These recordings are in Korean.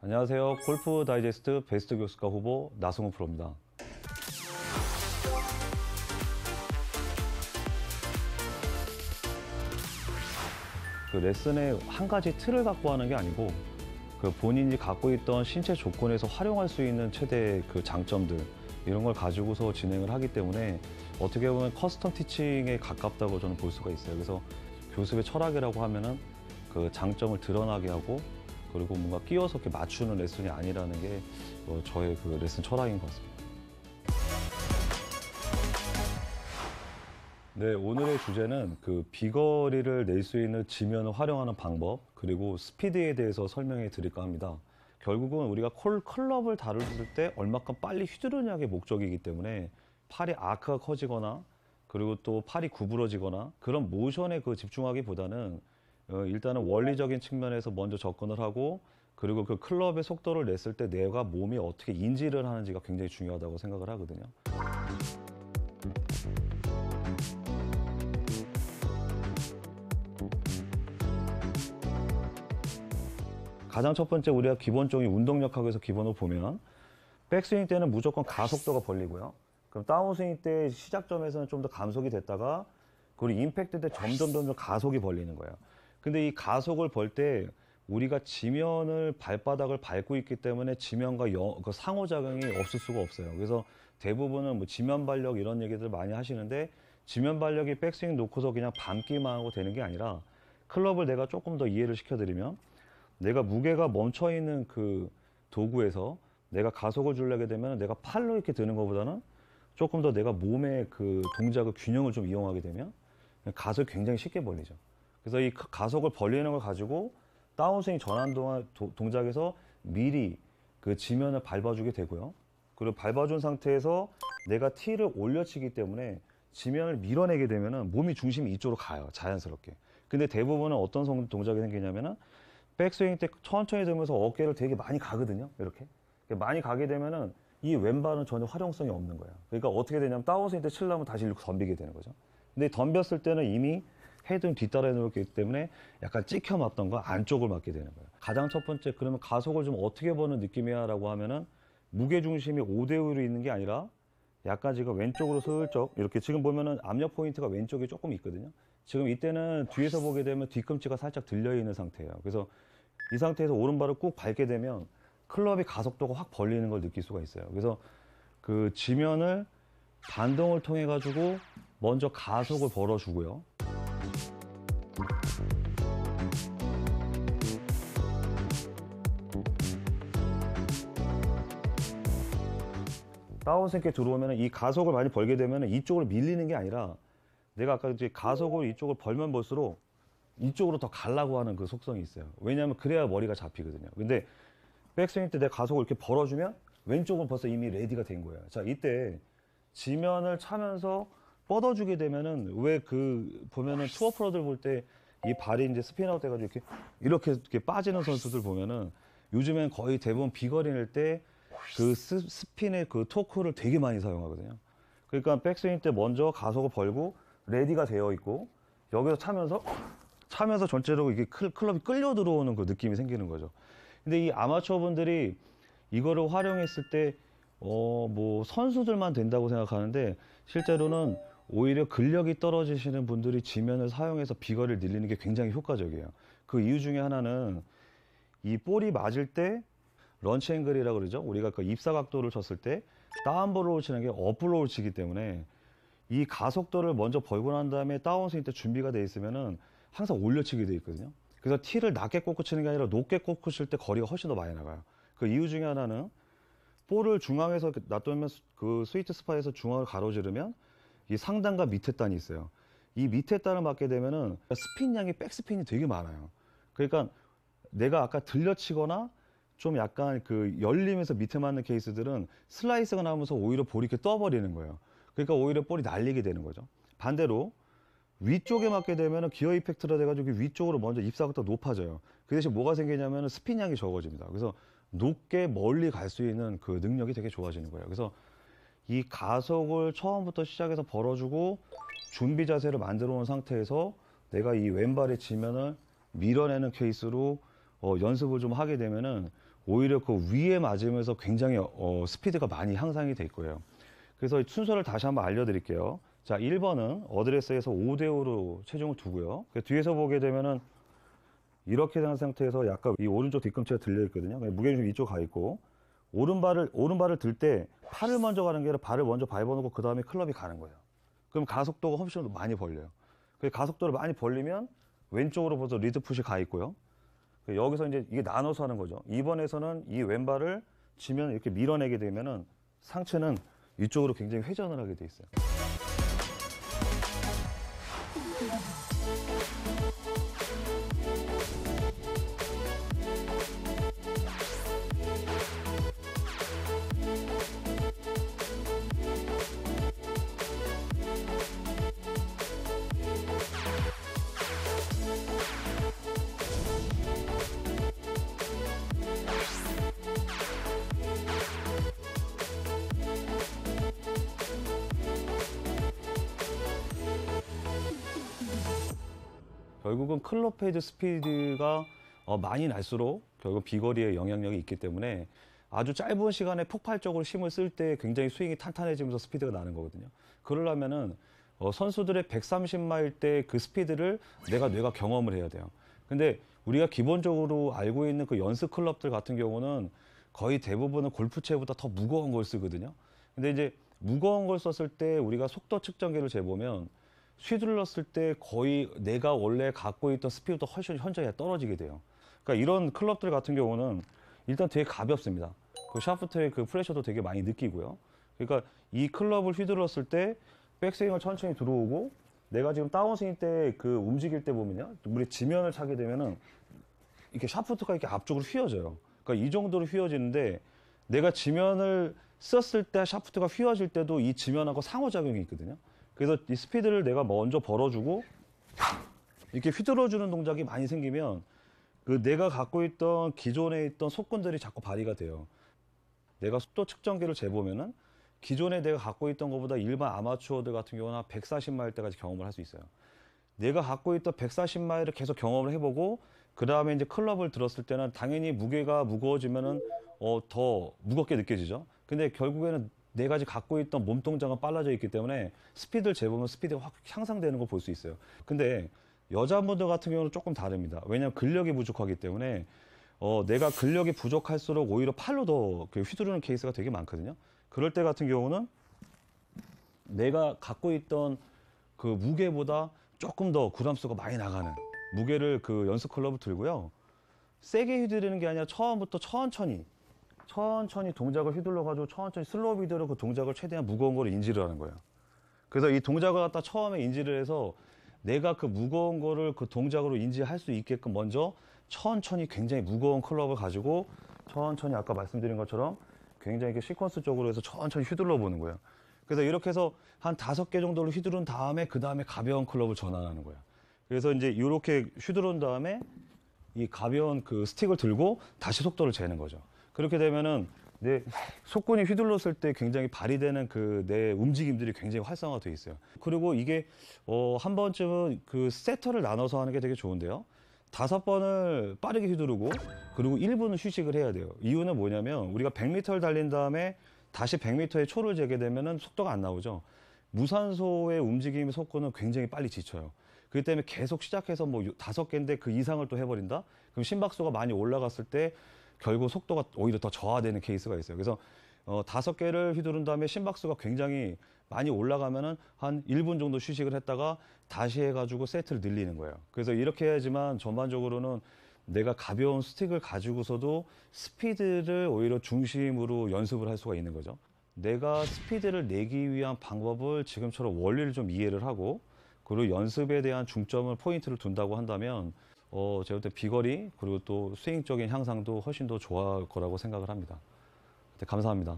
안녕하세요. 골프 다이제스트 베스트 교수가 후보 나성우 프로입니다. 그 레슨에 한 가지 틀을 갖고 하는 게 아니고 그 본인이 갖고 있던 신체 조건에서 활용할 수 있는 최대 그 장점들 이런 걸 가지고서 진행을 하기 때문에 어떻게 보면 커스텀 티칭에 가깝다고 저는 볼 수가 있어요. 그래서 교습의 철학이라고 하면은 그 장점을 드러나게 하고 그리고 뭔가 끼워서 이렇게 맞추는 레슨이 아니라는 게 저의 그 레슨 철학인 것 같습니다. 네, 오늘의 주제는 그 비거리를 낼 수 있는 지면을 활용하는 방법 그리고 스피드에 대해서 설명해 드릴까 합니다. 결국은 우리가 클럽을 다룰 때 얼마큼 빨리 휘두르냐의 목적이기 때문에 팔이 아크가 커지거나 그리고 또 팔이 구부러지거나 그런 모션에 그 집중하기보다는 일단은 원리적인 측면에서 먼저 접근을 하고 그리고 그 클럽의 속도를 냈을 때 뇌가 몸이 어떻게 인지를 하는지가 굉장히 중요하다고 생각을 하거든요. 가장 첫 번째 우리가 기본적인 운동력학에서 기본으로 보면 백스윙 때는 무조건 가속도가 벌리고요. 그럼 다운스윙 때 시작점에서는 좀 더 감속이 됐다가 그리고 임팩트 때 점점 가속이 벌리는 거예요. 근데 이 가속을 벌 때 우리가 지면을 발바닥을 밟고 있기 때문에 지면과 그 상호작용이 없을 수가 없어요. 그래서 대부분은 뭐 지면 발력 이런 얘기들 많이 하시는데 지면 발력이 백스윙 놓고서 그냥 밟기만 하고 되는 게 아니라 클럽을 내가 조금 더 이해를 시켜드리면 내가 무게가 멈춰있는 그 도구에서 내가 가속을 주려게 되면 내가 팔로 이렇게 드는 것보다는 조금 더 내가 몸의 그 동작의 균형을 좀 이용하게 되면 가속이 굉장히 쉽게 벌리죠. 그래서 이 가속을 벌리는 걸 가지고 다운스윙 전환 동작에서 미리 그 지면을 밟아주게 되고요. 그리고 밟아준 상태에서 내가 티를 올려치기 때문에 지면을 밀어내게 되면은 몸이 중심이 이쪽으로 가요. 자연스럽게. 근데 대부분은 어떤 동작이 생기냐면은 백스윙 때 천천히 들면서 어깨를 되게 많이 가거든요. 이렇게. 많이 가게 되면은 이 왼발은 전혀 활용성이 없는 거예요. 그러니까 어떻게 되냐면 다운스윙 때 치려면 다시 이렇게 덤비게 되는 거죠. 근데 덤볐을 때는 이미 헤드는 뒤따라 해놓기 때문에 약간 찍혀 맞던 거 안쪽을 맞게 되는 거예요. 가장 첫 번째, 그러면 가속을 좀 어떻게 보는 느낌이야 라고 하면은 무게중심이 5대5로 있는 게 아니라 약간 지금 왼쪽으로 슬쩍 이렇게 지금 보면은 압력 포인트가 왼쪽에 조금 있거든요. 지금 이때는 뒤에서 보게 되면 뒤꿈치가 살짝 들려 있는 상태예요. 그래서 이 상태에서 오른발을 꾹 밟게 되면 클럽이 가속도가 확 벌리는 걸 느낄 수가 있어요. 그래서 그 지면을 반동을 통해 가지고 먼저 가속을 벌어주고요. 다운스윙에 들어오면 이 가속을 많이 벌게 되면 이쪽으로 밀리는 게 아니라 내가 아까 이제 가속을 이쪽을 벌면 볼수록 이쪽으로 더 가려고 하는 그 속성이 있어요. 왜냐하면 그래야 머리가 잡히거든요. 근데 백스윙 때 내가 가속을 이렇게 벌어주면 왼쪽은 벌써 이미 레디가 된 거예요. 자, 이때 지면을 차면서 뻗어주게 되면은 왜 그 보면은 투어 프로들 볼 때 이 발이 이제 스핀아웃 돼가지고 이렇게 빠지는 선수들 보면은 요즘엔 거의 대부분 비거리 낼 때 그 스핀의 그 토크를 되게 많이 사용하거든요. 그러니까 백스윙 때 먼저 가속을 벌고 레디가 되어 있고 여기서 차면서 전체적으로 이게 클럽이 끌려 들어오는 그 느낌이 생기는 거죠. 근데 이 아마추어 분들이 이거를 활용했을 때 뭐 선수들만 된다고 생각하는데 실제로는 오히려 근력이 떨어지시는 분들이 지면을 사용해서 비거리를 늘리는 게 굉장히 효과적이에요. 그 이유 중에 하나는 이 볼이 맞을 때 런치 앵글이라고 그러죠. 우리가 그 입사 각도를 쳤을 때 다운볼로 치는 게 업볼로 치기 때문에 이 가속도를 먼저 벌고 난 다음에 다운스윙 때 준비가 돼 있으면은 항상 올려치게 돼 있거든요. 그래서 티를 낮게 꽂고 치는 게 아니라 높게 꽂고 칠 때 거리가 훨씬 더 많이 나가요. 그 이유 중에 하나는 볼을 중앙에서 놔두면 그 스위트 스팟에서 중앙을 가로지르면 이 상단과 밑에 단이 있어요. 이 밑에 단을 맞게 되면은 스핀량이 백스핀이 되게 많아요. 그러니까 내가 아까 들려치거나 좀 약간 그 열리면서 밑에 맞는 케이스들은 슬라이스가 나오면서 오히려 볼이 이렇게 떠버리는 거예요. 그러니까 오히려 볼이 날리게 되는 거죠. 반대로 위쪽에 맞게 되면 기어 이펙트로 돼가지고 위쪽으로 먼저 입사각도 높아져요. 그 대신 뭐가 생기냐면 스핀량이 적어집니다. 그래서 높게 멀리 갈 수 있는 그 능력이 되게 좋아지는 거예요. 그래서 이 가속을 처음부터 시작해서 벌어주고 준비 자세를 만들어 놓은 상태에서 내가 이 왼발의 지면을 밀어내는 케이스로 연습을 좀 하게 되면은 오히려 그 위에 맞으면서 굉장히 스피드가 많이 향상이 될 거예요. 그래서 순서를 다시 한번 알려드릴게요. 자, 1번은 어드레스에서 5대5로 체중을 두고요. 뒤에서 보게 되면은 이렇게 된 상태에서 약간 이 오른쪽 뒤꿈치가 들려 있거든요. 무게중심이 이쪽 가 있고, 오른발을 들 때 팔을 먼저 가는 게 아니라 발을 먼저 밟아놓고 그 다음에 클럽이 가는 거예요. 그럼 가속도가 훨씬 많이 벌려요. 가속도를 많이 벌리면 왼쪽으로 벌써 리드풋이 가 있고요. 여기서 이제 이게 나눠서 하는 거죠. 2번에서는 이 왼발을 치면 이렇게 밀어내게 되면은 상체는 이쪽으로 굉장히 회전을 하게 돼 있어요. 결국은 클럽 헤드 스피드가 많이 날수록 결국 비거리에 영향력이 있기 때문에 아주 짧은 시간에 폭발적으로 힘을 쓸 때 굉장히 스윙이 탄탄해지면서 스피드가 나는 거거든요. 그러려면은 선수들의 130마일 때 그 스피드를 뇌가 경험을 해야 돼요. 근데 우리가 기본적으로 알고 있는 그 연습 클럽들 같은 경우는 거의 대부분은 골프채보다 더 무거운 걸 쓰거든요. 근데 이제 무거운 걸 썼을 때 우리가 속도 측정기를 재보면 휘둘렀을 때 거의 내가 원래 갖고 있던 스피드보다 훨씬 현저히 떨어지게 돼요. 그러니까 이런 클럽들 같은 경우는 일단 되게 가볍습니다. 그 샤프트의 그 프레셔도 되게 많이 느끼고요. 그러니까 이 클럽을 휘둘렀을 때 백스윙을 천천히 들어오고, 내가 지금 다운스윙 때 그 움직일 때 보면요, 우리 지면을 차게 되면은 이렇게 샤프트가 이렇게 앞쪽으로 휘어져요. 그러니까 이 정도로 휘어지는데, 내가 지면을 썼을 때 샤프트가 휘어질 때도 이 지면하고 상호작용이 있거든요. 그래서 이 스피드를 내가 먼저 벌어주고 이렇게 휘둘러주는 동작이 많이 생기면 그 내가 갖고 있던 기존에 있던 속근들이 자꾸 발휘가 돼요. 내가 속도 측정기를 재보면은 기존에 내가 갖고 있던 것보다 일반 아마추어들 같은 경우는 140마일 때까지 경험을 할 수 있어요. 내가 갖고 있던 140마일을 계속 경험을 해보고, 그 다음에 이제 클럽을 들었을 때는 당연히 무게가 무거워지면은 더 무겁게 느껴지죠. 근데 결국에는 내가 지금 갖고 있던 몸 동작은 빨라져 있기 때문에 스피드를 재보면 스피드가 확 향상되는 걸 볼 수 있어요. 근데 여자분들 같은 경우는 조금 다릅니다. 왜냐하면 근력이 부족하기 때문에 내가 근력이 부족할수록 오히려 팔로 더 휘두르는 케이스가 되게 많거든요. 그럴 때 같은 경우는 내가 갖고 있던 그 무게보다 조금 더 그램수가 많이 나가는 무게를 그 연습 클럽을 들고요. 세게 휘두르는 게 아니라 처음부터 천천히 동작을 휘둘러가지고 천천히 슬로우 비드로 그 동작을 최대한 무거운 거를 인지를 하는 거예요. 그래서 이 동작을 갖다 처음에 인지를 해서 내가 그 무거운 거를 그 동작으로 인지할 수 있게끔 먼저 천천히 굉장히 무거운 클럽을 가지고 천천히 아까 말씀드린 것처럼 굉장히 이렇게 시퀀스적으로 해서 천천히 휘둘러 보는 거예요. 그래서 이렇게 해서 한 5개 정도를 휘두른 다음에 그 다음에 가벼운 클럽을 전환하는 거예요. 그래서 이제 이렇게 휘두른 다음에 이 가벼운 그 스틱을 들고 다시 속도를 재는 거죠. 그렇게 되면은 내 속근이 휘둘렀을 때 굉장히 발휘되는 그 내 움직임들이 굉장히 활성화되어 있어요. 그리고 이게 한 번쯤은 그 세터를 나눠서 하는 게 되게 좋은데요. 5번을 빠르게 휘두르고 그리고 1분은 휴식을 해야 돼요. 이유는 뭐냐면 우리가 100m를 달린 다음에 다시 100m의 초를 재게 되면은 속도가 안 나오죠. 무산소의 움직임의 속도는 굉장히 빨리 지쳐요. 그렇기 때문에 계속 시작해서 뭐 5개인데 그 이상을 또 해버린다? 그럼 심박수가 많이 올라갔을 때 결국 속도가 오히려 더 저하되는 케이스가 있어요. 그래서 5개를 휘두른 다음에 심박수가 굉장히 많이 올라가면은 한 1분 정도 휴식을 했다가 다시 해가지고 세트를 늘리는 거예요. 그래서 이렇게 해야지만 전반적으로는 내가 가벼운 스틱을 가지고서도 스피드를 오히려 중심으로 연습을 할 수가 있는 거죠. 내가 스피드를 내기 위한 방법을 지금처럼 원리를 좀 이해를 하고, 그리고 연습에 대한 중점을 포인트를 둔다고 한다면 제가 볼 때 비거리 그리고 또 스윙적인 향상도 훨씬 더 좋아할 거라고 생각을 합니다. 네, 감사합니다.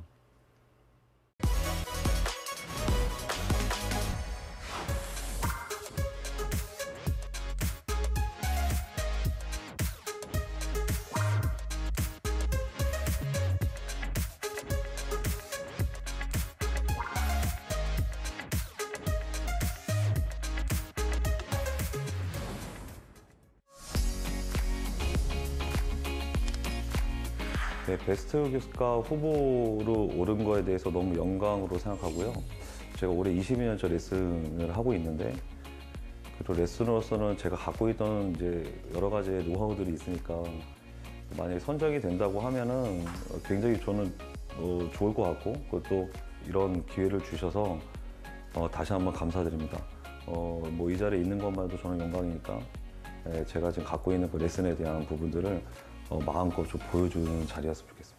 네, 베스트 교수가 후보로 오른 거에 대해서 너무 영광으로 생각하고요. 제가 올해 22년째 레슨을 하고 있는데, 그리고 레슨으로서는 제가 갖고 있던 이제 여러 가지의 노하우들이 있으니까, 만약에 선정이 된다고 하면은 굉장히 저는 좋을 것 같고, 그것도 이런 기회를 주셔서 다시 한번 감사드립니다. 뭐 이 자리에 있는 것만도 저는 영광이니까, 제가 지금 갖고 있는 그 레슨에 대한 부분들을 마음껏 좀 보여주는 자리였으면 좋겠습니다.